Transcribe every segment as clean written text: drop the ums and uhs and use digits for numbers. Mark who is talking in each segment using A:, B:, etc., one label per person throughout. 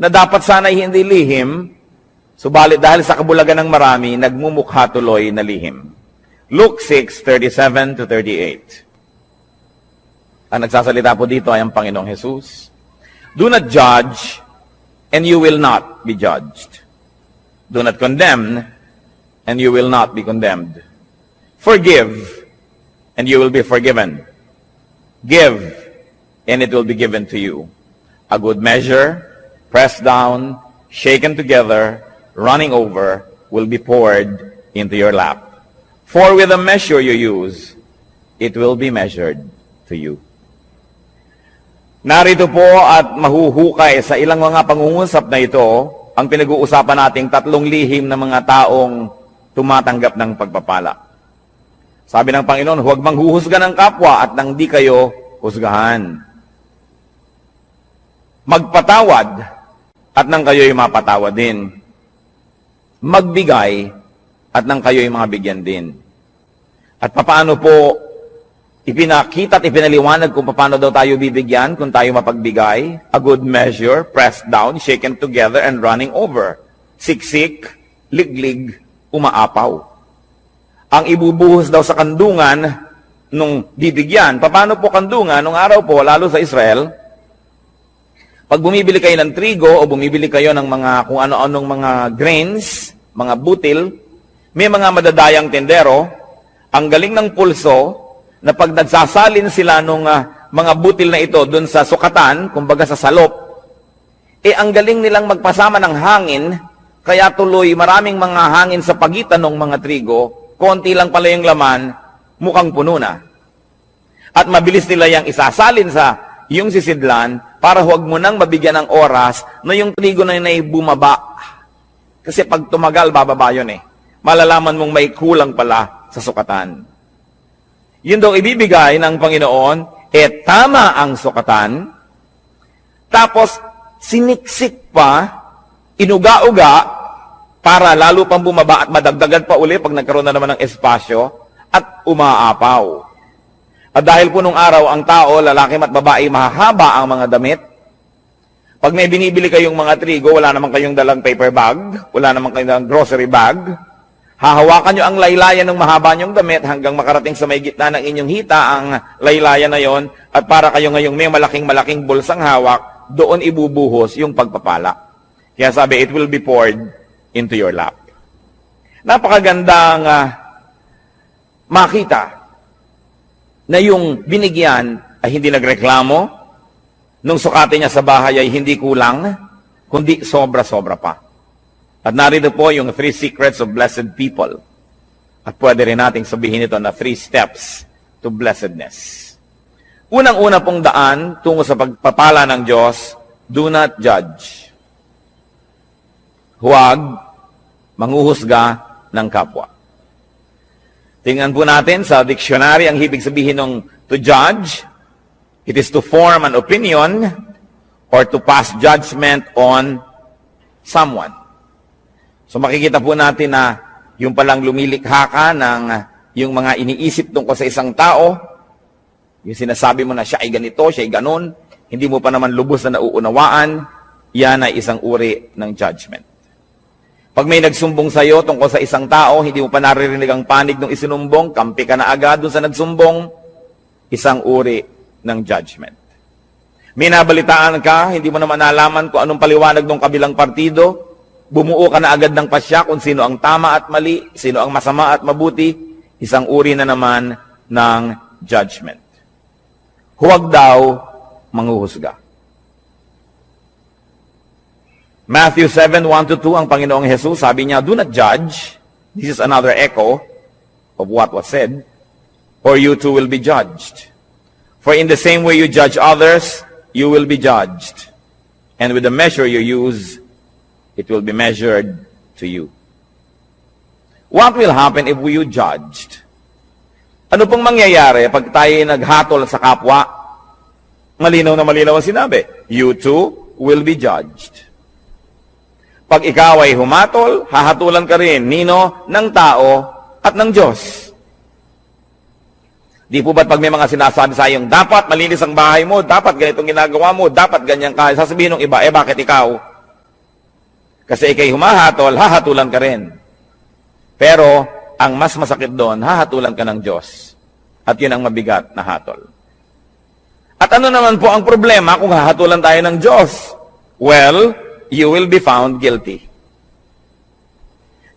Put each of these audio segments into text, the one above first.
A: na dapat sana'y hindi lihim, subalit dahil sa kabulagan ng marami, nagmumukha tuloy na lihim. Luke 6:37 to 38. Ang nagsasalita po dito ay ang Panginoong Jesus. Do not judge, and you will not be judged. Do not condemn, and you will not be condemned. Forgive, and you will be forgiven. Give, and it will be given to you. A good measure, pressed down, shaken together, running over, will be poured into your lap. For with the measure you use, it will be measured to you. Narito po at mahuhukay sa ilang mga pangungusap na ito ang pinag-uusapan nating tatlong lihim ng mga taong tumatanggap ng pagpapala. Sabi ng Panginoon, huwag manghuhusga ng kapwa at nang di kayo husgahan. Magpatawad at nang kayo'y mapatawad din. Magbigay at nang kayo'y mabigyan din. At papaano po ipinakita at ipinaliwanag kung paano daw tayo bibigyan kung tayo mapagbigay? A good measure, pressed down, shaken together, and running over. Siksik, liglig, umaapaw. Ang ibubuhos daw sa kandungan nung bibigyan. Paano po kandungan? Nung araw po, lalo sa Israel, pag bumibili kayo ng trigo o bumibili kayo ng mga kung ano-anong mga grains, mga butil, may mga madadayang tendero, ang galing ng pulso, na pag nagsasalin sila nung mga butil na ito dun sa sukatan, kumbaga sa salop, ang galing nilang magpasama ng hangin, kaya tuloy maraming mga hangin sa pagitan ng mga trigo, konti lang pala yung laman, mukhang puno na. At mabilis nila yung isasalin sa yung sisidlan, para huwag mo nang mabigyan ng oras na yung trigo na yun ay bumaba. Kasi pag tumagal, bababa yun Malalaman mong may kulang pala sa sukatan. Yun daw ibibigay ng Panginoon, tama ang sukatan, tapos siniksik pa, inuga-uga, para lalo pang bumaba at madagdagan pa uli pag nagkaroon na naman ng espasyo, at umaapaw. At dahil po nung araw, ang tao, lalaki at babae, mahahaba ang mga damit. Pag may binibili kayong mga trigo, wala naman kayong dalang paper bag, wala naman kayong dalang grocery bag, hahawakan nyo ang laylayan ng mahaba nyong damit hanggang makarating sa may gitna ng inyong hita ang laylayan na yon, at para kayo ngayong may malaking-malaking bulsang hawak, doon ibubuhos yung pagpapala. Kaya sabi, it will be poured into your lap. Napakagandang makita na yung binigyan ay hindi nagreklamo, nung sukatin niya sa bahay ay hindi kulang, kundi sobra-sobra pa. At narito po yung 3 secrets of blessed people. At pwede rin nating sabihin ito na 3 steps to blessedness. Unang-una pong daan tungo sa pagpapala ng Diyos, do not judge. Huwag manghuhusga ng kapwa. Tingnan po natin sa dictionary ang ibig sabihin ng to judge. It is to form an opinion or to pass judgment on someone. So makikita po natin na yung palang lumilikha ka ng yung mga iniisip tungkol sa isang tao, yung sinasabi mo na siya ay ganito, siya ay ganon, hindi mo pa naman lubos na nauunawaan, yan ay isang uri ng judgment. Pag may nagsumbong sa iyo tungkol sa isang tao, hindi mo pa naririnig ang panig ng isinumbong, kampi ka na agad doon sa nagsumbong, isang uri ng judgment. May nabalitaan ka, hindi mo naman nalaman kung anong paliwanag ng kabilang partido, bumuo ka na agad ng pasya kung sino ang tama at mali, sino ang masama at mabuti, isang uri na naman ng judgment. Huwag daw manghuhusga. Matthew 7:1-2, ang Panginoong Jesus, sabi niya, do not judge. This is another echo of what was said. Or you too will be judged. For in the same way you judge others, you will be judged. And with the measure you use, it will be measured to you. What will happen if you judged? Ano pong mangyayari pag tayo naghatol sa kapwa? Malinaw na malinaw ang sinabi. You too will be judged. Pag ikaw ay humatol, hahatulan ka rin, nino, ng tao at ng Diyos. Di po ba't pag may mga sinasabi sa iyong, dapat malinis ang bahay mo, dapat ganitong ginagawa mo, dapat ganyan ka, sasabihin ng iba, bakit ikaw? Kasi ikay humahatol, hahatulan ka rin. Pero, ang mas masakit doon, hahatulan ka ng Diyos. At yun ang mabigat na hatol. At ano naman po ang problema kung hahatulan tayo ng Diyos? Well, you will be found guilty.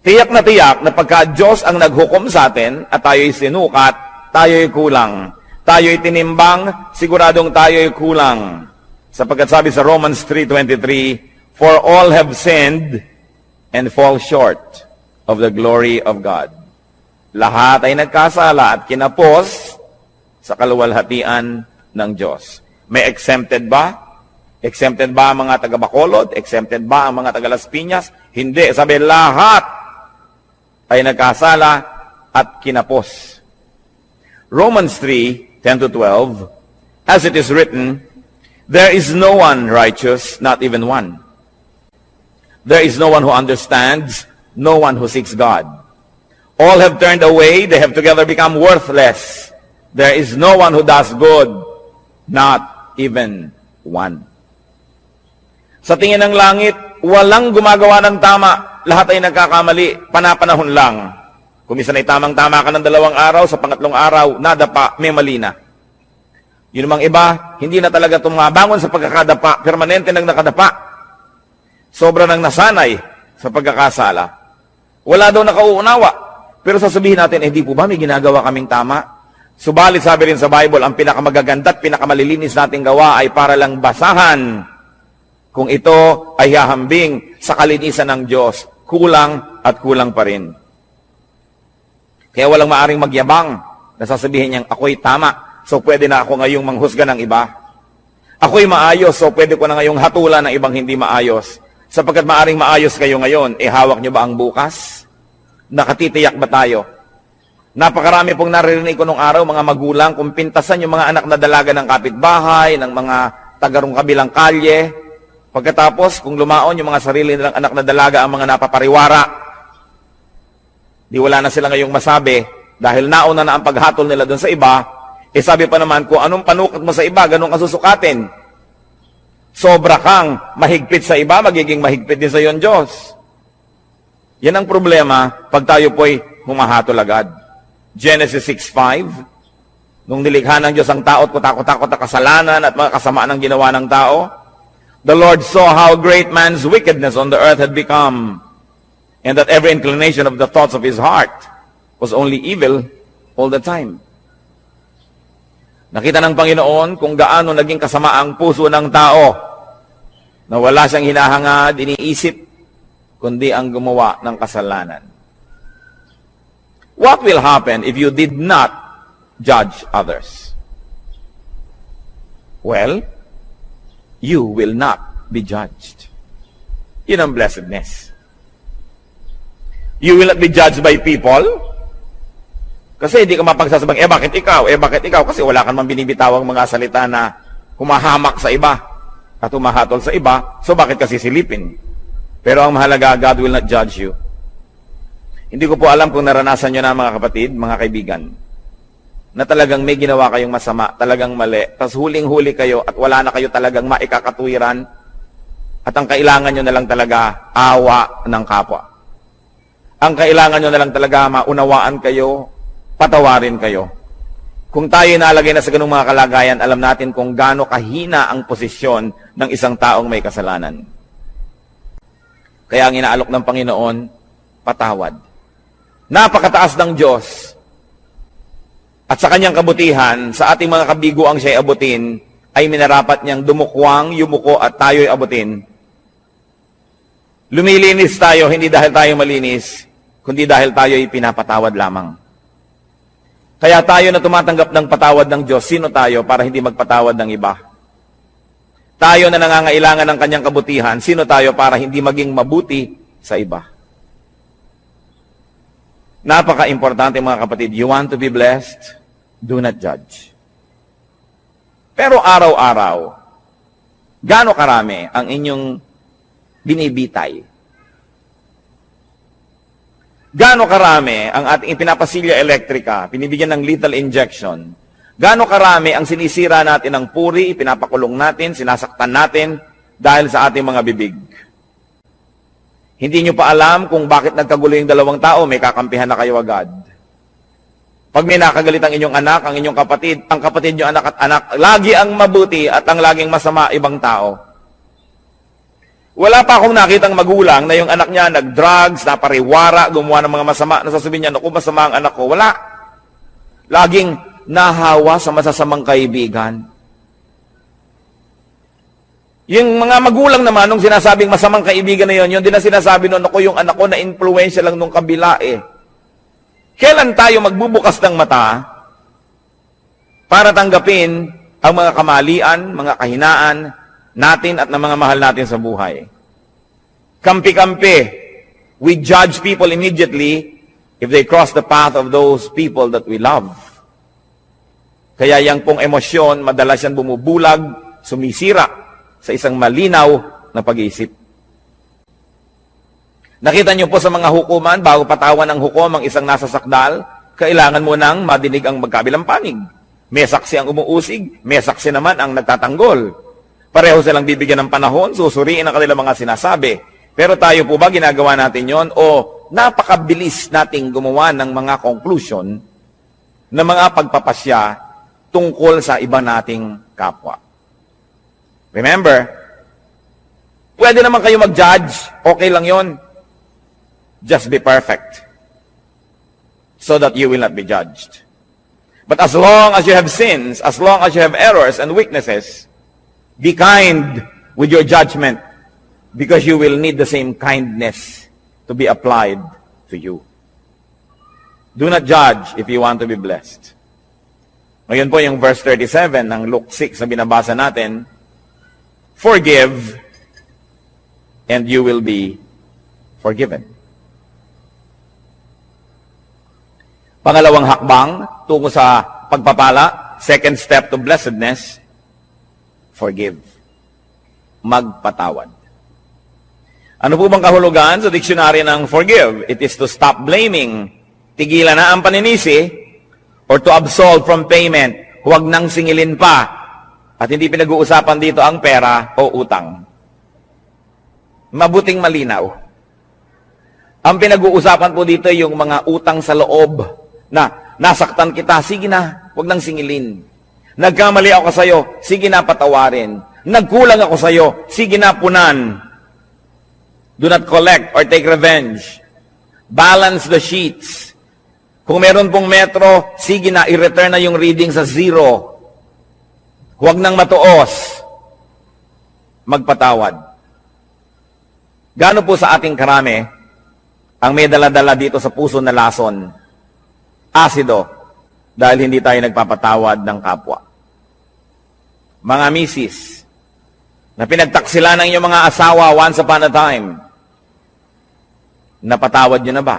A: Tiyak na pagka Diyos ang naghukom sa atin at tayo'y sinukat, tayo'y kulang. Tayo'y tinimbang, siguradong tayo'y kulang. Sapagkat sabi sa Romans 3:23, for all have sinned and fall short of the glory of God. Lahat ay nagkasala at kinapos sa kaluwalhatian ng Diyos. May exempted ba? Exempted ba ang mga taga-Bacolod? Exempted ba ang mga taga-Las Piñas? Hindi. Sabi, lahat ay nagkasala at kinapos. Romans 3:10-12, as it is written, there is no one righteous, not even one. There is no one who understands, no one who seeks God. All have turned away, they have together become worthless. There is no one who does good, not even one. Sa tingin ng langit, walang gumagawa ng tama, lahat ay nagkakamali, panapanahon lang. Kung minsan ay tamang-tama ka ng 2 araw, sa pangatlong araw, nadapa, may mali na. Yun namang iba, hindi na talaga tumabangon sa pagkakadapa, permanente nang nakadapa. Sobra nang nasanay sa pagkakasala. Wala daw nakauunawa. Pero sasabihin natin, hindi po ba may ginagawa kaming tama? Subalit sabi rin sa Bible, ang pinakamagaganda at pinakamalilinis nating gawa ay para lang basahan kung ito ay hahambing sa kalinisan ng Diyos. Kulang at kulang pa rin. Kaya walang maaring magyabang na sasabihin niyang ako'y tama, so pwede na ako ngayong manghusga ng iba. Ako'y maayos, so pwede ko na ngayong hatulan ng ibang hindi maayos. Sapagkat maaring maayos kayo ngayon, hawak niyo ba ang bukas? Nakatitiyak ba tayo? Napakarami pong naririnig ko nung araw, mga magulang, kung pintasan yung mga anak na dalaga ng kapitbahay, ng mga tagarong kabilang kalye. Pagkatapos, kung lumaon yung mga sarili nilang anak na dalaga ang mga napapariwara, di wala na sila ngayong masabi, dahil nauna na ang paghatol nila doon sa iba, sabi pa naman, kung anong panukat mo sa iba, ganun ka susukatin. Sobra kang mahigpit sa iba, magiging mahigpit din sa iyo ang Diyos. Yan ang problema pag tayo po'y humahatol agad. Genesis 6:5, nung nilikha ng Diyos ang tao at kutakot-takot na kasalanan at mga kasamaan ng ginawa ng tao, the Lord saw how great man's wickedness on the earth had become, and that every inclination of the thoughts of his heart was only evil all the time. Nakita ng Panginoon kung gaano naging kasama ang puso ng tao na wala siyang hinahangad, iniisip, kundi ang gumawa ng kasalanan. What will happen if you did not judge others? Well, you will not be judged. Yun ang blessedness. You will not be judged by people. Kasi hindi ka mapagsasabang, bakit ikaw? Bakit ikaw? Kasi wala kang man binibitawang mga salita na humahamak sa iba at humahatol sa iba, so bakit kasi silipin? Pero ang mahalaga, God will not judge you. Hindi ko po alam kung naranasan nyo na mga kapatid, mga kaibigan, na talagang may ginawa kayong masama, talagang mali, tas huling-huli kayo at wala na kayo talagang maikakatuwiran at ang kailangan nyo na lang talaga awa ng kapwa. Ang kailangan nyo na lang talaga maunawaan kayo, patawarin kayo. Kung tayo nalagay na sa ganung mga kalagayan, alam natin kung gaano kahina ang posisyon ng isang taong may kasalanan. Kaya ang inaalok ng Panginoon, patawad. Napakataas ng Diyos. At sa kanyang kabutihan, sa ating mga kabiguang siya'y abutin, ay minarapat niyang dumukwang, yumuko at tayo'y abutin. Lumilinis tayo, hindi dahil tayo malinis, kundi dahil tayo'y pinapatawad lamang. Kaya tayo na tumatanggap ng patawad ng Diyos, sino tayo para hindi magpatawad ng iba? Tayo na nangangailangan ng kanyang kabutihan, sino tayo para hindi maging mabuti sa iba? Napaka-importante mga kapatid, you want to be blessed, do not judge. Pero araw-araw, gaano karami ang inyong binibitay? Gaano karami ang ating ipinapasilya elektrika, pinibigyan ng lethal injection? Gaano karami ang sinisira natin ng puri, pinapakulong natin, sinasaktan natin dahil sa ating mga bibig? Hindi nyo pa alam kung bakit nagkagulo yung dalawang tao, may kakampihan na kayo agad. Pag may nakagalit ang inyong anak, ang inyong kapatid, ang kapatid nyo anak at anak, lagi ang mabuti at ang laging masama ibang tao. Wala pa akong nakitang magulang na yung anak niya nag-drugs, napariwara, gumawa ng mga masama, nasasabihin niya, naku, masama ang anak ko. Wala. Laging nahawa sa masasamang kaibigan. Yung mga magulang naman, nung sinasabing masamang kaibigan na yun, yun din na sinasabi nun, ako yung anak ko na influensya lang nung kabila eh. Kailan tayo magbubukas ng mata para tanggapin ang mga kamalian, mga kahinaan natin at ng mga mahal natin sa buhay? Kampi-kampi. We judge people immediately if they cross the path of those people that we love. Kaya yang pong emosyon, madalas yan bumubulag, sumisira sa isang malinaw na pag-iisip. Nakita niyo po sa mga hukuman, bago patawan ng hukom ang isang nasa sakdal, kailangan mo nang madinig ang magkabilang panig. May saksi ang umuusig, may saksi naman ang nagtatanggol. Pareho silang bibigyan ng panahon, susuriin ang kanilang mga sinasabi. Pero tayo po ba ginagawa natin yon o napakabilis nating gumawa ng mga conclusion na mga pagpapasya tungkol sa iba nating kapwa? Remember, pwede naman kayo mag-judge, okay lang yon. Just be perfect so that you will not be judged. But as long as you have sins, as long as you have errors and weaknesses, be kind with your judgment because you will need the same kindness to be applied to you. Do not judge if you want to be blessed. Ngayon po yung verse 37 ng Luke 6 na binabasa natin, forgive and you will be forgiven. Pangalawang hakbang tungo sa pagpapala, second step to blessedness, forgive. Magpatawad. Ano po bang kahulugan sa dictionary ng forgive? It is to stop blaming, tigilan na ang paninisi, or to absolve from payment, huwag nang singilin pa. At hindi pinag-uusapan dito ang pera o utang. Mabuting malinaw. Ang pinag-uusapan po dito yung mga utang sa loob na nasaktan kita, sige na, huwag nang singilin. Nagkamali ako sa iyo, sige na patawarin. Nagkulang ako sa iyo, sige na punan. Do not collect or take revenge. Balance the sheets. Kung meron pong metro, sige na, i-return na yung reading sa zero. Huwag nang matuos. Magpatawad. Gaano po sa ating karami ang may dala-dala dito sa puso na lason? Asido. Dahil hindi tayo nagpapatawad ng kapwa. Mga misis, na pinagtaksila ng inyong mga asawa once upon a time, napatawad nyo na ba?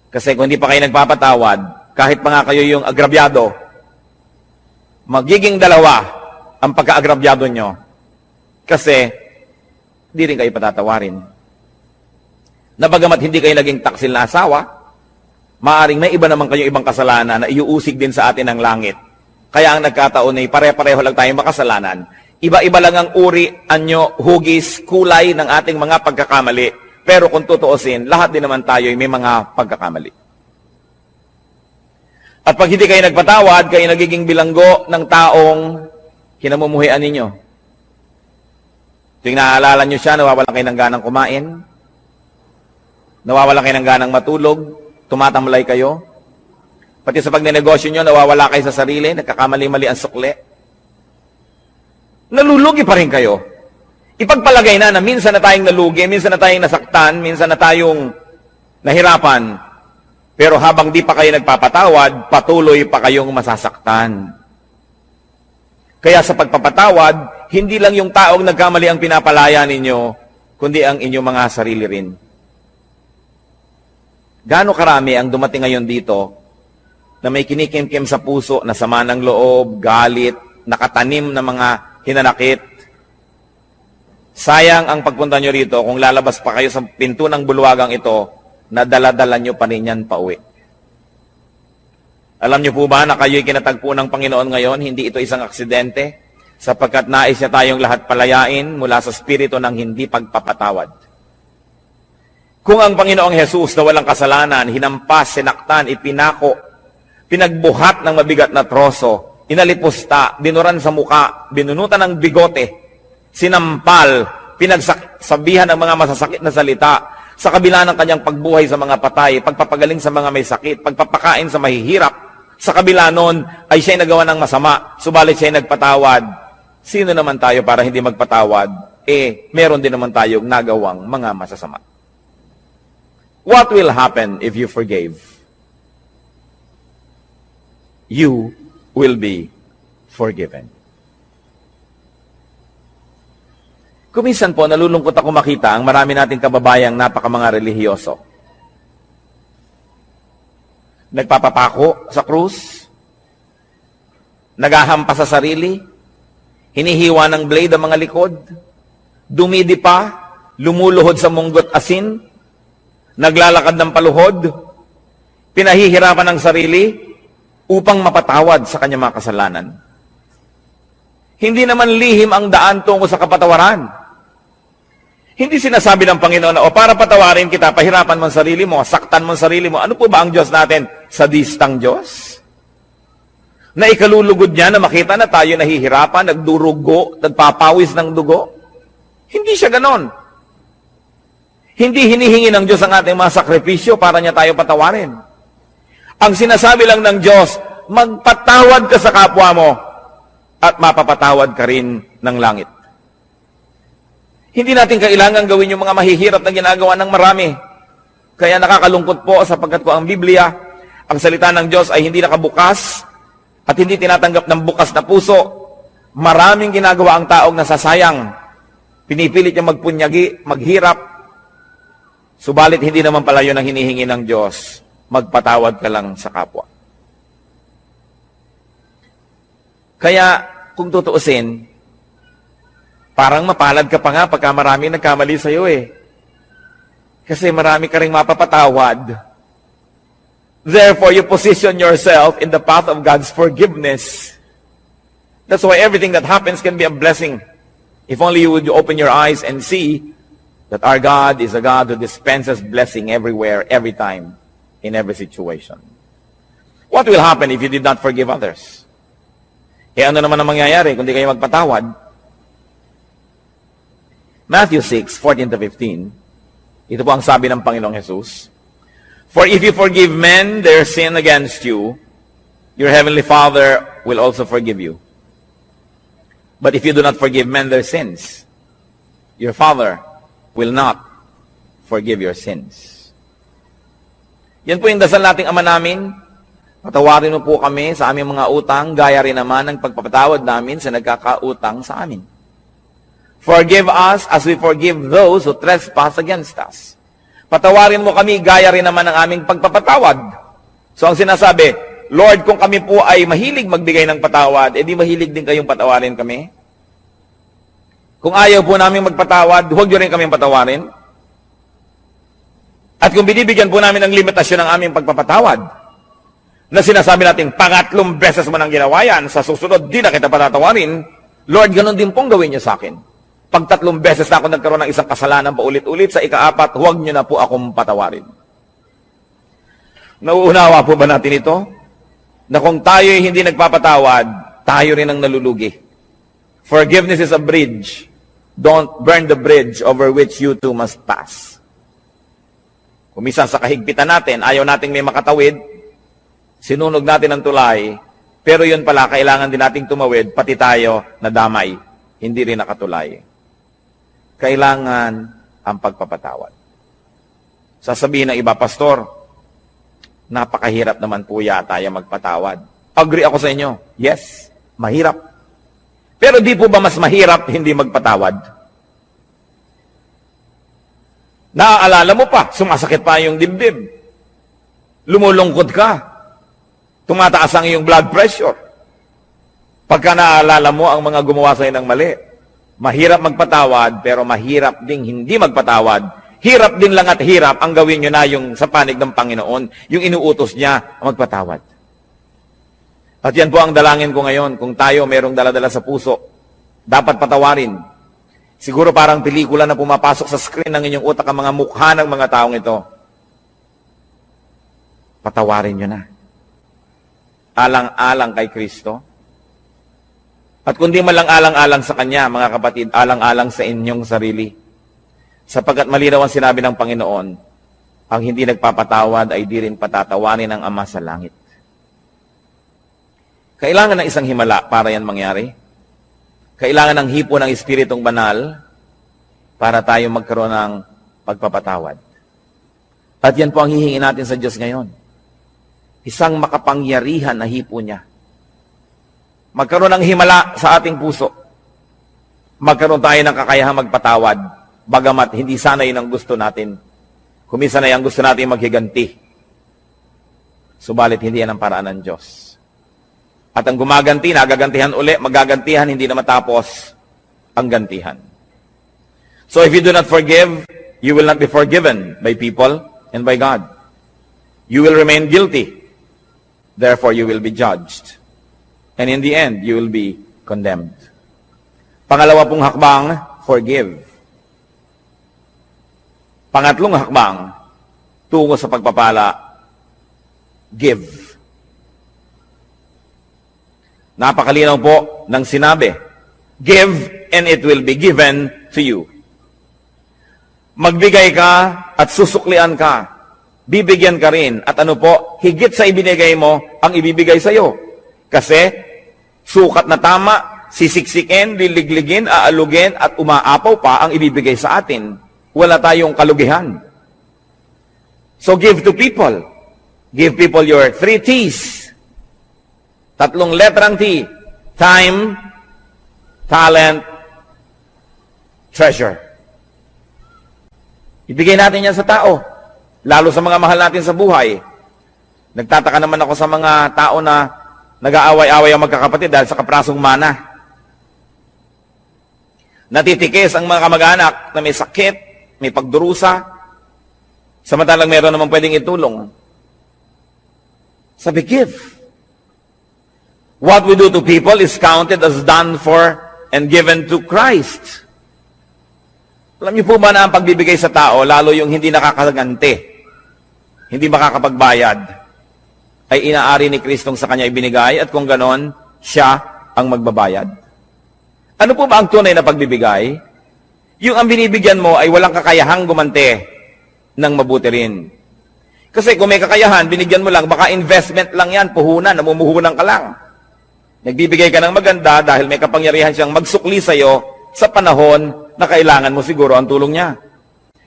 A: Kasi kung hindi pa kayo nagpapatawad, kahit pa nga kayo yung agrabyado, magiging dalawa ang pagka-agrabyado nyo. Kasi, hindi rin kayo patatawarin. Nabagamat hindi kayo naging taksil na asawa, maaring may iba naman kayong ibang kasalanan na iuusig din sa atin ng langit. Kaya ang nagkataon ay pare-pareho lang tayong makasalanan. Iba-iba lang ang uri, anyo, hugis, kulay ng ating mga pagkakamali. Pero kung tutuusin, lahat din naman tayo ay may mga pagkakamali. At pag hindi kayo nagpatawad, kayo nagiging bilanggo ng taong kinamumuhian ninyo. Tuwing naaalala nyo siya, nawawalan kayo ng ganang kumain, nawawalan kayo ng ganang matulog, tumatamlay kayo. Pati sa pagnenegosyo nyo, nawawala kayo sa sarili, nagkakamali-mali ang sukle. Nalulugi pa rin kayo. Ipagpalagay na minsan na tayong nalugi, minsan na tayong nasaktan, minsan na tayong nahirapan. Pero habang di pa kayo nagpapatawad, patuloy pa kayong masasaktan. Kaya sa pagpapatawad, hindi lang yung taong nagkamali ang pinapalaya ninyo, kundi ang inyong mga sarili rin. Gaano karami ang dumating ngayon dito na may kinikimkim sa puso na sama ng loob, galit, nakatanim na mga hinanakit. Sayang ang pagpunta nyo rito kung lalabas pa kayo sa pinto ng bulwagang ito na dala-dala nyo pa rin yan pauwi. Alam nyo po ba na kayo'y kinatagpo ng Panginoon ngayon, hindi ito isang aksidente, sapagkat nais niya tayong lahat palayain mula sa spirito ng hindi pagpapatawad. Kung ang Panginoong Jesus na walang kasalanan, hinampas, sinaktan, ipinako, pinagbuhat ng mabigat na troso, inalipusta, binuran sa muka, binunutan ng bigote, sinampal, pinagsabihan ng mga masasakit na salita, sa kabila ng kanyang pagbuhay sa mga patay, pagpapagaling sa mga may sakit, pagpapakain sa mahihirap, sa kabila nun ay siya'y nagawa ng masama, subalit siya'y nagpatawad. Sino naman tayo para hindi magpatawad? Meron din naman tayong nagawang mga masasama. What will happen if you forgave? You will be forgiven. Kuminsan po, nalulungkot ako makita ang marami nating kababayang napakamanga relihiyoso. Nagpapapako sa krus, naghahampas sa sarili, hinihiwa ng blade ang mga likod, dumidipa, lumuluhod sa munggot asin, naglalakad ng paluhod, pinahihirapan ng sarili upang mapatawad sa kanyang mga kasalanan. Hindi naman lihim ang daan tungo sa kapatawaran. Hindi sinasabi ng Panginoon na, para patawarin kita, pahirapan mo ang sarili mo, saktan mo ang sarili mo. Ano po ba ang Diyos natin? Sadistang Diyos? Na ikalulugod niya na makita na tayo nahihirapan, nagdurugo, nagpapawis ng dugo? Hindi siya ganon. Hindi hinihingi ng Diyos ang ating mga sakripisyo para niya tayo patawarin. Ang sinasabi lang ng Diyos, magpatawad ka sa kapwa mo at mapapatawad ka rin ng langit. Hindi natin kailangan gawin yung mga mahihirap na ginagawa ng marami. Kaya nakakalungkot po sapagkat ko ang Biblia, ang salita ng Diyos ay hindi nakabukas at hindi tinatanggap ng bukas na puso. Maraming ginagawa ang taong nasasayang. Pinipilit niya magpunyagi, maghirap. Subalit hindi naman pala yun ang hinihingi ng Diyos. Magpatawad ka lang sa kapwa. Kaya kung tutuusin, parang mapalad ka pa nga pagka marami nagkamali sa iyo Kasi marami ka ring mapapatawad. Therefore, you position yourself in the path of God's forgiveness. That's why everything that happens can be a blessing. If only you would open your eyes and see that our God is a God who dispenses blessing everywhere, every time, in every situation. What will happen if you did not forgive others? Ano naman ang mangyayari kung di kayo magpatawad? Matthew 6:14-15. Ito po ang sabi ng Panginoong Jesus. For if you forgive men their sin against you, your heavenly Father will also forgive you. But if you do not forgive men their sins, your Father will not forgive your sins. Yan po yung dasal nating Ama namin. Patawarin mo po kami sa aming mga utang, gaya rin naman ng pagpapatawad namin sa nagkakautang sa amin. Forgive us as we forgive those who trespass against us. Patawarin mo kami, gaya rin naman ng aming pagpapatawad. So ang sinasabi, Lord, kung kami po ay mahilig magbigay ng patawad, edi mahilig din kayong patawarin kami. Kung ayaw po namin magpatawad, huwag nyo rin kaming patawarin. At kung binibigyan po namin ng limitasyon ng aming pagpapatawad, na sinasabi natin, pangatlong beses mo nang ginawa yan, sa susunod, di na kita patatawarin, Lord, ganun din pong gawin niyo sa akin. Pag 3 beses na ako nagkaroon ng isang kasalanan paulit-ulit, sa ika-4, huwag niyo na po akong patawarin. Nauunawa po ba natin ito? Na kung tayo hindi nagpapatawad, tayo rin ang nalulugi. Forgiveness is a bridge. Don't burn the bridge over which you too must pass. Kung minsan sa kahigpitan natin, ayaw nating may makatawid, sinunog natin ang tulay, pero yun pala, kailangan din nating tumawid, pati tayo nadamay, hindi rin nakatulay. Kailangan ang pagpapatawad. Sasabihin ng iba, Pastor, napakahirap naman po yata yung magpatawad. Agree ako sa inyo. Yes, mahirap. Pero di po ba mas mahirap hindi magpatawad? Naaalala mo pa, sumasakit pa yung dibdib. Lumulungkot ka. Tumataas ang iyong blood pressure. Pagka naaalala mo ang mga gumawa sa'yo ng mali, mahirap magpatawad, pero mahirap ding hindi magpatawad. Hirap din lang at hirap ang gawin nyo na yung sa panig ng Panginoon, yung inuutos niya magpatawad. At yan po ang dalangin ko ngayon, kung tayo merong daladala sa puso, dapat patawarin. Siguro parang pelikula na pumapasok sa screen ng inyong utak ang mga mukha ng mga taong ito. Patawarin nyo na. Alang-alang kay Kristo. At kundi man lang alang-alang sa Kanya, mga kapatid, alang-alang sa inyong sarili. Sapagkat malinaw ang sinabi ng Panginoon, ang hindi nagpapatawad ay di rin patatawanin ng Ama sa langit. Kailangan ng isang himala para yan mangyari. Kailangan ng hipo ng Espiritong Banal para tayo magkaroon ng pagpapatawad. At yan po ang hihingi natin sa Diyos ngayon. Isang makapangyarihan na hipo niya. Magkaroon ng himala sa ating puso. Magkaroon tayo ng kakayahang magpatawad, bagamat hindi sana yun ang gusto natin. Kuminsan ay ang gusto natin maghiganti. Subalit hindi yan ang paraan ng Diyos. At ang gumaganti, nagagantihan uli, magagantihan, hindi na matapos ang gantihan. So if you do not forgive, you will not be forgiven by people and by God. You will remain guilty. Therefore, you will be judged. And in the end, you will be condemned. Pangalawa pong hakbang, forgive. Pangatlong hakbang, tungo sa pagpapala, give. Napakalinaw po ng sinabi, give and it will be given to you. Magbigay ka at susuklian ka. Bibigyan ka rin. At ano po, higit sa ibinigay mo, ang ibibigay sa iyo. Kasi, sukat na tama, sisiksikin, liligligin, aalugin, at umaapaw pa ang ibibigay sa atin. Wala tayong kalugihan. So give to people. Give people your 3 T's. 3 letrang T. Time, talent, treasure. Ibigay natin yan sa tao. Lalo sa mga mahal natin sa buhay. Nagtataka naman ako sa mga tao na nag-aaway-away ang magkakapatid dahil sa kaprasong mana. Natitikis ang mga kamag-anak na may sakit, may pagdurusa, samantalang meron naman pwedeng itulong. Sabi, give. What we do to people is counted as done for and given to Christ. Alam niyo po ba na ang pagbibigay sa tao, lalo yung hindi nakakaganti, hindi makakapagbayad, ay inaari ni Kristong sa kanya ibinigay at kung ganon, siya ang magbabayad. Ano po ba ang tunay na pagbibigay? Yung ang binibigyan mo ay walang kakayahang gumante ng mabuti rin. Kasi kung may kakayahan, binigyan mo lang, baka investment lang yan, puhunan, namumuhunan ka lang. Nagbibigay ka ng maganda dahil may kapangyarihan siyang magsukli sa iyo sa panahon na kailangan mo siguro ang tulong niya.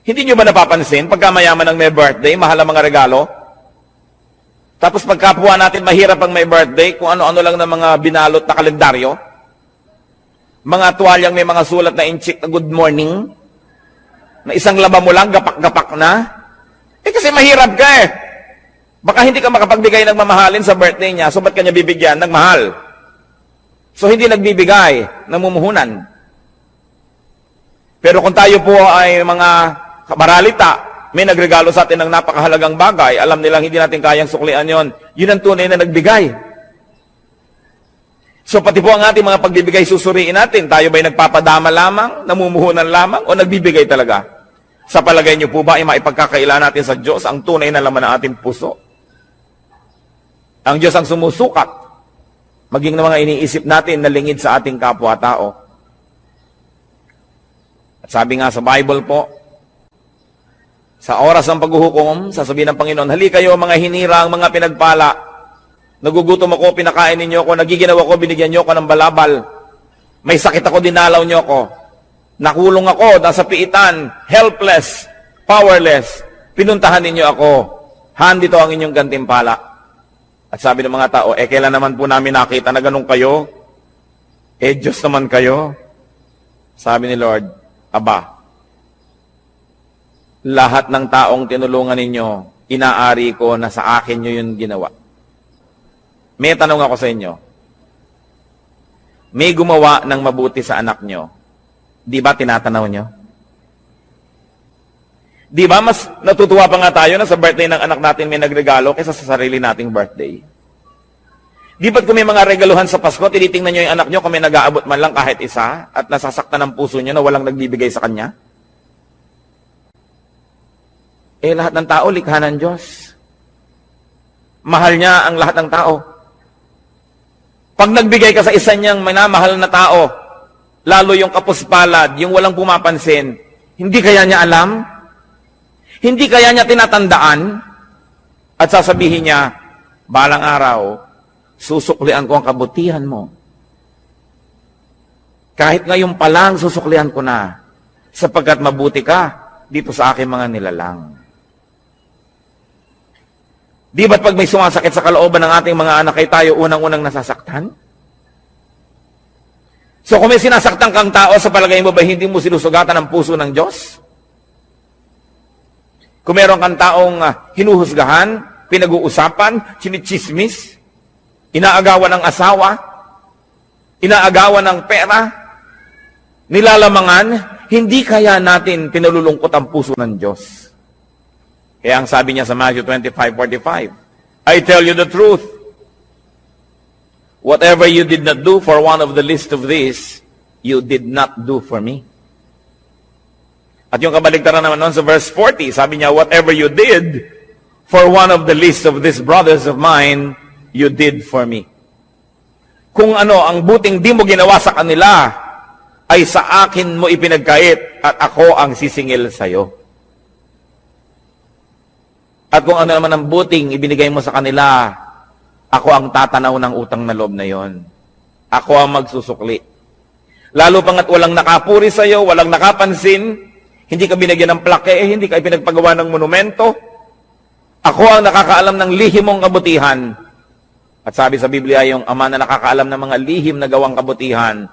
A: Hindi nyo ba napapansin, pagka mayaman ang may birthday, mahal ang mga regalo? Tapos pagkapuha natin, mahirap ang may birthday, kung ano-ano lang ng mga binalot na kalendaryo. Mga tuwalyang may mga sulat na inchik na good morning, na isang laba mo lang, gapak-gapak na. Kasi mahirap ka eh. Baka hindi ka makapagbigay ng mamahalin sa birthday niya, so ba't kanya bibigyan ng mahal? So hindi nagbibigay, namumuhunan. Pero kung tayo po ay mga maralita, may nagregalo sa atin ng napakahalagang bagay, alam nilang hindi natin kayang suklian yon, yun ang tunay na nagbigay. So pati po ang ating mga pagbibigay susuriin natin, tayo ba'y nagpapadama lamang, namumuhunan lamang, o nagbibigay talaga? Sa palagay niyo po ba ay maipagkakaila natin sa Diyos ang tunay na laman ng ating puso? Ang Diyos ang sumusukat, maging na mga iniisip natin na lingid sa ating kapwa-tao. At sabi nga sa Bible po, sa oras ng paghuhukom, sasabihin ng Panginoon, halika kayo mga hinirang, mga pinagpala, nagugutom ako, pinakain ninyo ako, nagiginaw ako, binigyan niyo ako ng balabal, may sakit ako, dinalaw niyo ako, nakulong ako, nasa piitan, helpless, powerless, pinuntahan ninyo ako, handito ang inyong gantimpala. At sabi ng mga tao, kailan naman po namin nakita na ganun kayo? Diyos naman kayo. Sabi ni Lord, Aba, lahat ng taong tinulungan ninyo, inaari ko na sa akin nyo yun ginawa. May tanong ako sa inyo. May gumawa ng mabuti sa anak nyo. Di ba tinatanaw nyo? Di ba mas natutuwa pa nga tayo na sa birthday ng anak natin may nagregalo kaysa sa sarili nating birthday? Di ba't kung may mga regaluhan sa Pasko, tinitingnan nyo yung anak nyo kung may nag-aabot man lang kahit isa at nasasaktan ang puso nyo na walang nagbibigay sa kanya? Eh, lahat ng tao, likha ng Diyos. Mahal niya ang lahat ng tao. Pag nagbigay ka sa isa niyang minamahal na tao, lalo yung kapuspalad, yung walang pumapansin, hindi kaya niya alam? Hindi kaya niya tinatandaan? At sasabihin niya, balang araw, susuklian ko ang kabutihan mo. Kahit ngayon pa lang, susuklian ko na, sapagkat mabuti ka dito sa aking mga nilalang. Di ba't pag may sumasakit sa kalooban ng ating mga anak ay tayo unang-unang nasasaktan? So kung may sinasaktan kang tao, sa palagay mo ba hindi mo sinusugatan ang puso ng Diyos? Kung meron kang taong hinuhusgahan, pinag-uusapan, chinichismis, inaagawan ng asawa, inaagawan ng pera, nilalamangan, hindi kaya natin pinalulungkot ang puso ng Diyos. Kaya ang sabi niya sa Matthew 25:45, I tell you the truth, whatever you did not do for one of the least of these, you did not do for me. At yung kabaligtaran naman nun sa verse 40, sabi niya, whatever you did for one of the least of these brothers of mine, you did for me. Kung ano, ang buting di mo ginawa sa kanila, ay sa akin mo ipinagkait at ako ang sisingil sa iyo. At kung ano naman ang buting ibinigay mo sa kanila, ako ang tatanaw ng utang na loob na yon. Ako ang magsusukli. Lalo pangat walang nakapuri sa iyo, walang nakapansin, hindi ka binigyan ng plake, hindi ka ipinagpagawa ng monumento. Ako ang nakakaalam ng lihim mong kabutihan. At sabi sa Biblia, yung ama na nakakaalam ng mga lihim na gawang kabutihan,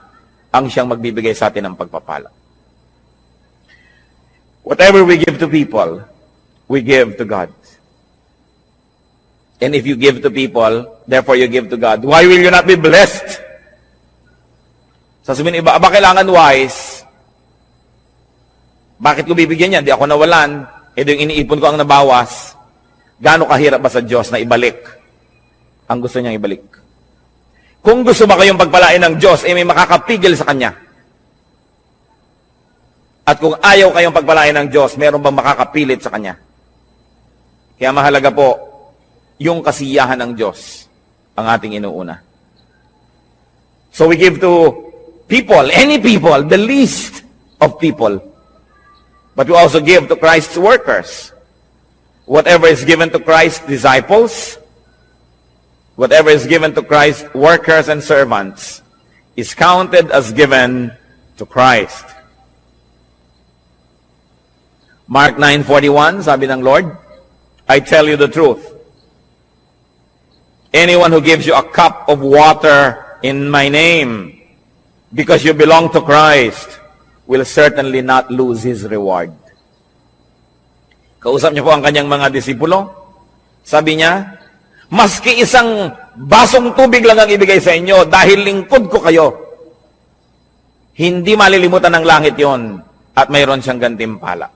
A: ang siyang magbibigay sa atin ng pagpapala. Whatever we give to people, we give to God. And if you give to people, therefore you give to God, why will you not be blessed? Sasabihin iba, kailangan wise? Bakit ko bibigyan yan? Di ako nawalan. Ito yung iniipon ko ang nabawas. Gaano kahirap ba sa Diyos na ibalik ang gusto niyang ibalik? Kung gusto ba kayong pagpalain ng Diyos, may makakapigil sa Kanya. At kung ayaw kayong pagpalain ng Diyos, meron bang makakapilit sa Kanya? Kaya mahalaga po, yung kasiyahan ng Diyos ang ating inuuna. So we give to people, any people, the least of people. But we also give to Christ's workers. Whatever is given to Christ's disciples, whatever is given to Christ's workers and servants, is counted as given to Christ. Mark 9:41, sabi ng Lord, I tell you the truth. Anyone who gives you a cup of water in my name, because you belong to Christ, will certainly not lose his reward. Kausap niyo po ang kanyang mga disipulo. Sabi niya, maski isang basong tubig lang ang ibigay sa inyo dahil lingkod ko kayo, hindi malilimutan ng langit yon at mayroon siyang gantimpala.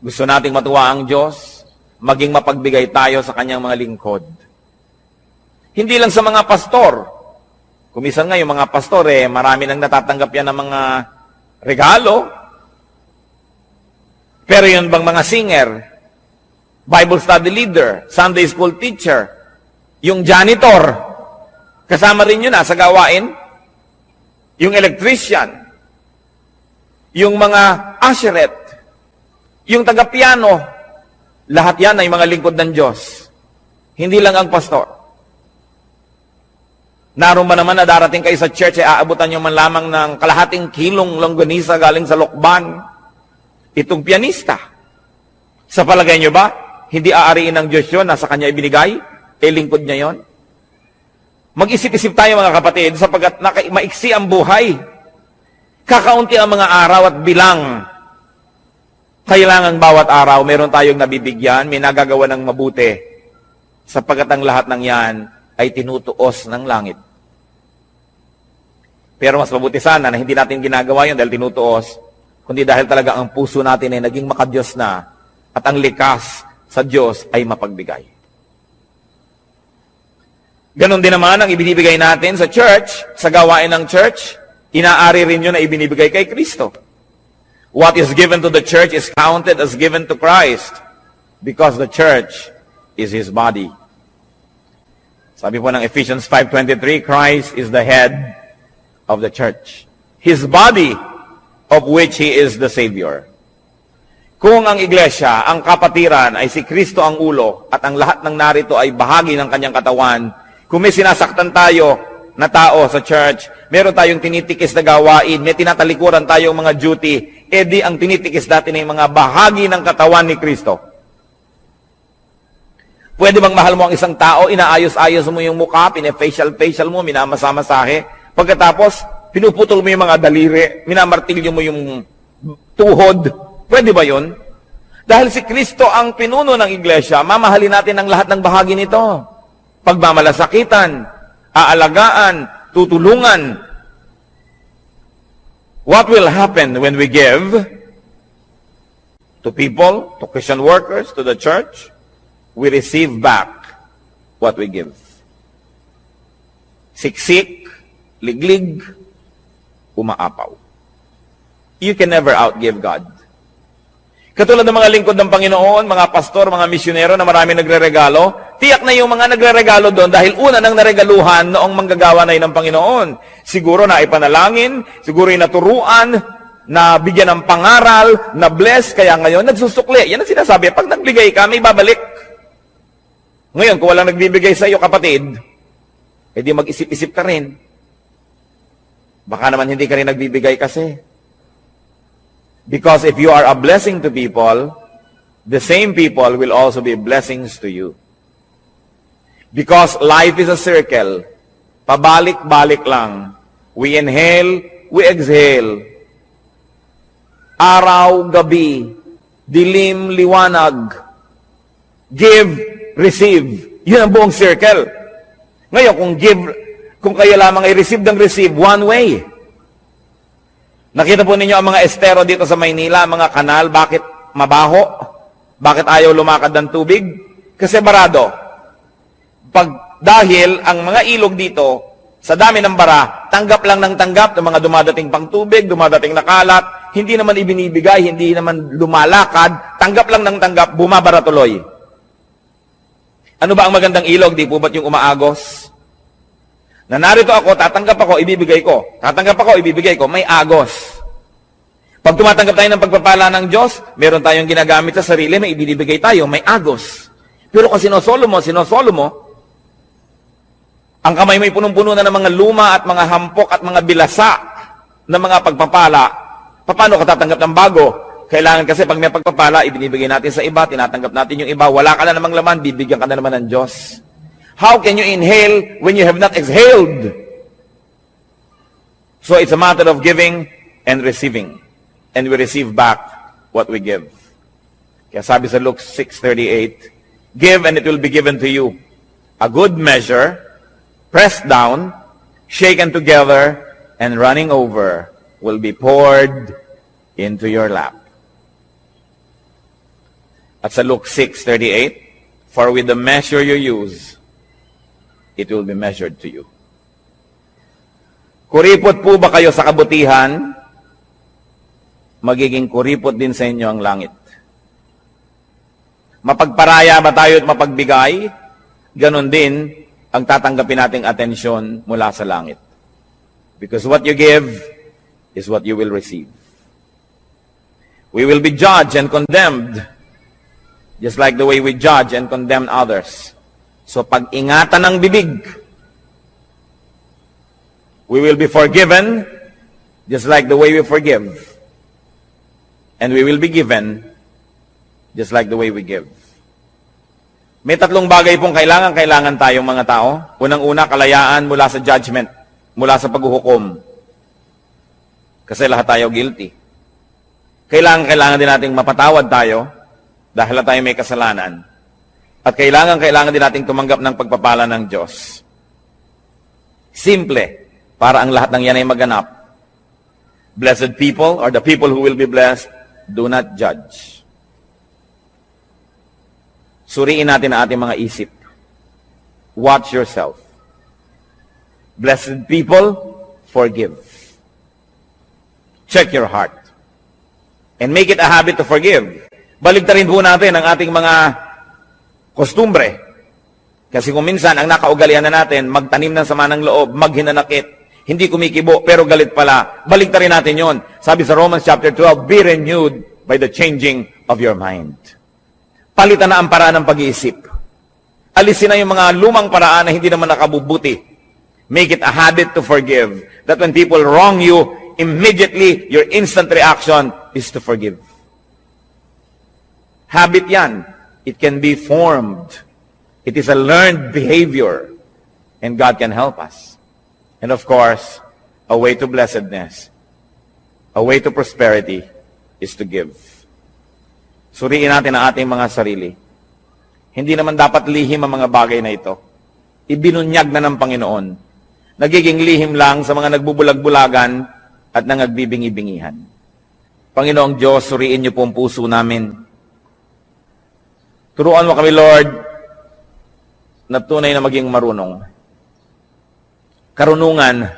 A: Gusto nating matuwa ang Diyos, maging mapagbigay tayo sa kanyang mga lingkod. Hindi lang sa mga pastor. Kumisan nga yung mga pastor, marami nang natatanggap yan ng mga regalo. Pero yun bang mga singer, Bible study leader, Sunday school teacher, yung janitor, kasama rin yun sa gawain, yung electrician, yung mga usherette, yung taga-piano, lahat yan ay mga lingkod ng Diyos. Hindi lang ang pastor. Naroon ba naman na darating kayo sa church, aabutan nyo man lamang ng kalahating kilong longganisa galing sa lokban, itong pianista. Sa palagay nyo ba, hindi aariin ng Diyos yun, nasa Kanya ibinigay, lingkod niya yon? Mag-isip-isip tayo mga kapatid, sapagkat maiksi ang buhay. Kakaunti ang mga araw at bilang. Kailangan bawat araw, meron tayong nabibigyan, may nagagawa ng mabuti. Sapagkat ang lahat ng yan ay tinutuos ng langit. Pero mas mabuti sana na hindi natin ginagawa yun dahil tinutuos, kundi dahil talaga ang puso natin ay naging makadiyos na at ang likas sa Diyos ay mapagbigay. Ganon din naman ang ibinibigay natin sa church, sa gawain ng church, inaari rin yun na ibinibigay kay Kristo. What is given to the church is counted as given to Christ because the church is His body. Sabi po ng Ephesians 5:23, Christ is the head of the church. His body, of which He is the Savior. Kung ang iglesia, ang kapatiran ay si Kristo ang ulo at ang lahat ng narito ay bahagi ng kanyang katawan, kung may sinasaktan tayo na tao sa church, meron tayong tinitikis na gawain, may tinatalikuran tayong mga duty, edi ang tinitikis natin ay mga bahagi ng katawan ni Kristo. Pwede bang mahal mo ang isang tao, inaayos-ayos mo yung mukha, pine-facial mo, minamasa-masahe, pagkatapos, pinuputol mo yung mga daliri, minamartilyo mo yung tuhod, pwede ba yun? Dahil si Kristo ang pinuno ng iglesia, mamahalin natin ang lahat ng bahagi nito. Pagmamalasakitan, aalagaan, tutulungan. What will happen when we give to people, to Christian workers, to the church? We receive back what we give. Siksik, liglig, umaapaw. You can never outgive God. Katulad ng mga lingkod ng Panginoon, mga pastor, mga misyonero na marami nagre-regalo, tiyak na yung mga nagre-regalo doon dahil una nang naregaluhan noong manggagawa na yun ng Panginoon. Siguro na ipanalangin, siguro yung naturuan, na bigyan ng pangaral, na bless, kaya ngayon nagsusukli. Yan ang sinasabi, pag nagbigay ka, may babalik. Ngayon, kung walang nagbibigay sa iyo, kapatid, edi mag-isip-isip ka rin. Baka naman hindi ka rin nagbibigay kasi. Because if you are a blessing to people, the same people will also be blessings to you. Because life is a circle. Pabalik-balik lang. We inhale, we exhale. Araw, gabi, dilim, liwanag. Give, receive. Yun ang buong circle. Ngayon, kung kayo lamang ay receive ng receive, one way. Nakita po ninyo ang mga estero dito sa Maynila, mga kanal, bakit mabaho? Bakit ayaw lumakad ng tubig? Kasi barado. Dahil ang mga ilog dito, sa dami ng bara, tanggap lang ng tanggap ng mga dumadating pang tubig, dumadating na kalat, hindi naman ibinibigay, hindi naman lumalakad, tanggap lang ng tanggap, bumabara tuloy. Ano ba ang magandang ilog? Di po ba't yung umaagos? Na narito ako, tatanggap ako, ibibigay ko. Tatanggap ako, ibibigay ko. May agos. Pag tumatanggap tayo ng pagpapala ng Diyos, meron tayong ginagamit sa sarili, may ibibigay tayo, may agos. Pero kung sinosolo mo, ang kamay mo'y punong-puno na ng mga luma at mga hampok at mga bilasa ng mga pagpapala, paano ka tatanggap ng bago? Kailangan kasi pag may pagpapala, ibinibigay natin sa iba, tinatanggap natin yung iba, wala ka na namang laman, bibigyan ka na naman ng Diyos. How can you inhale when you have not exhaled? So it's a matter of giving and receiving. And we receive back what we give. Kaya sabi sa Luke 6:38, give and it will be given to you. A good measure, pressed down, shaken together, and running over will be poured into your lap. At sa Luke 6:38, for with the measure you use, it will be measured to you. Kuripot po ba kayo sa kabutihan? Magiging kuripot din sa inyo ang langit. Mapagparaya ba tayo at mapagbigay? Ganon din ang tatanggapin nating atensyon mula sa langit. Because what you give is what you will receive. We will be judged and condemned, just like the way we judge and condemn others. So pag-ingatan ng bibig. We will be forgiven just like the way we forgive. And we will be given just like the way we give. May tatlong bagay pong kailangan tayong mga tao. Unang-una, kalayaan mula sa judgment, mula sa paghuhukom. Kasi lahat tayo guilty. Kailangan din nating mapatawad tayo dahil tayo may kasalanan. At kailangan din nating tumanggap ng pagpapala ng Diyos. Simple, para ang lahat ng yan ay maganap. Blessed people, or the people who will be blessed, do not judge. Suriin natin ang ating mga isip. Watch yourself. Blessed people, forgive. Check your heart. And make it a habit to forgive. Baligtarin po natin ang ating mga kostumbre. Kasi kung minsan, ang nakaugalian na natin, magtanim ng sama ng loob, maghinanakit, hindi kumikibo, pero galit pala. Baligtarin natin yon. Sabi sa Romans chapter 12, be renewed by the changing of your mind. Palitan na ang paraan ng pag-iisip. Alisin na yung mga lumang paraan na hindi naman nakabubuti. Make it a habit to forgive. That when people wrong you, immediately, your instant reaction is to forgive. Habit yan. It can be formed. It is a learned behavior. And God can help us. And of course, a way to blessedness, a way to prosperity, is to give. Suriin natin ang ating mga sarili. Hindi naman dapat lihim ang mga bagay na ito. Ibinunyag na ng Panginoon. Nagiging lihim lang sa mga nagbubulag-bulagan at nangagbibingi-bingihan. Panginoong Diyos, suriin niyo po ang puso namin. Turuan mo kami, Lord, na tunay na maging marunong. Karunungan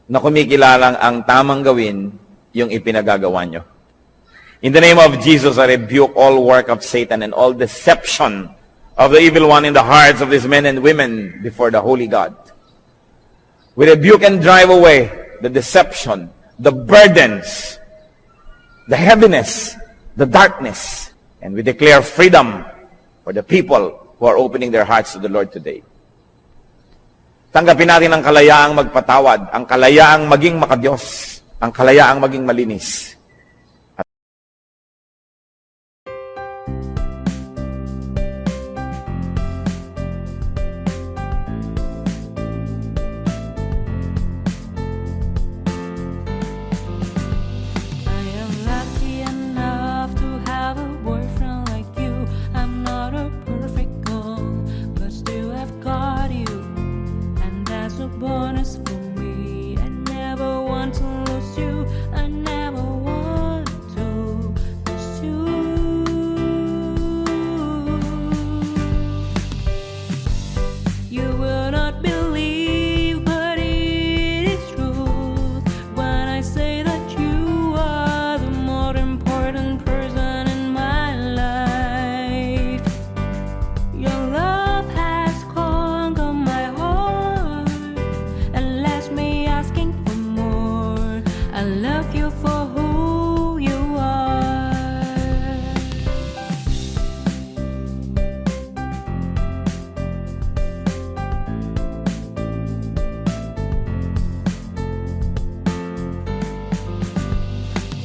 A: na kumikilalang ang tamang gawin yung ipinagagawa niyo. In the name of Jesus, I rebuke all work of Satan and all deception of the evil one in the hearts of these men and women before the Holy God. We rebuke and drive away the deception, the burdens, the heaviness, the darkness, and we declare freedom for the people who are opening their hearts to the Lord today. Tanggapin natin ang kalayaang magpatawad, ang kalayaang maging makadiyos, ang kalayaang maging malinis.
B: Bonus for me. I never want to lose you. I never want to lose you. You will not believe, but it is true when I say that you are the more important person in my life. Your love has conquered my heart and left me asking for more. I love you for who you are.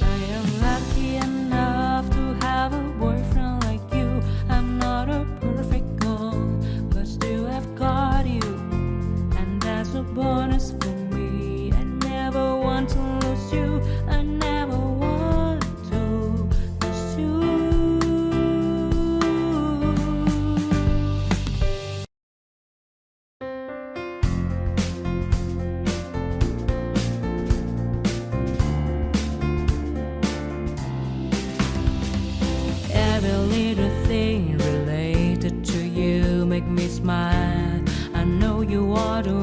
B: I am lucky enough to have a boyfriend like you. I'm not a perfect girl, but still I've got you. And that's a bonus for me. I never want to lose you. I never want to lose you. Every little thing related to you make me smile. I know you are the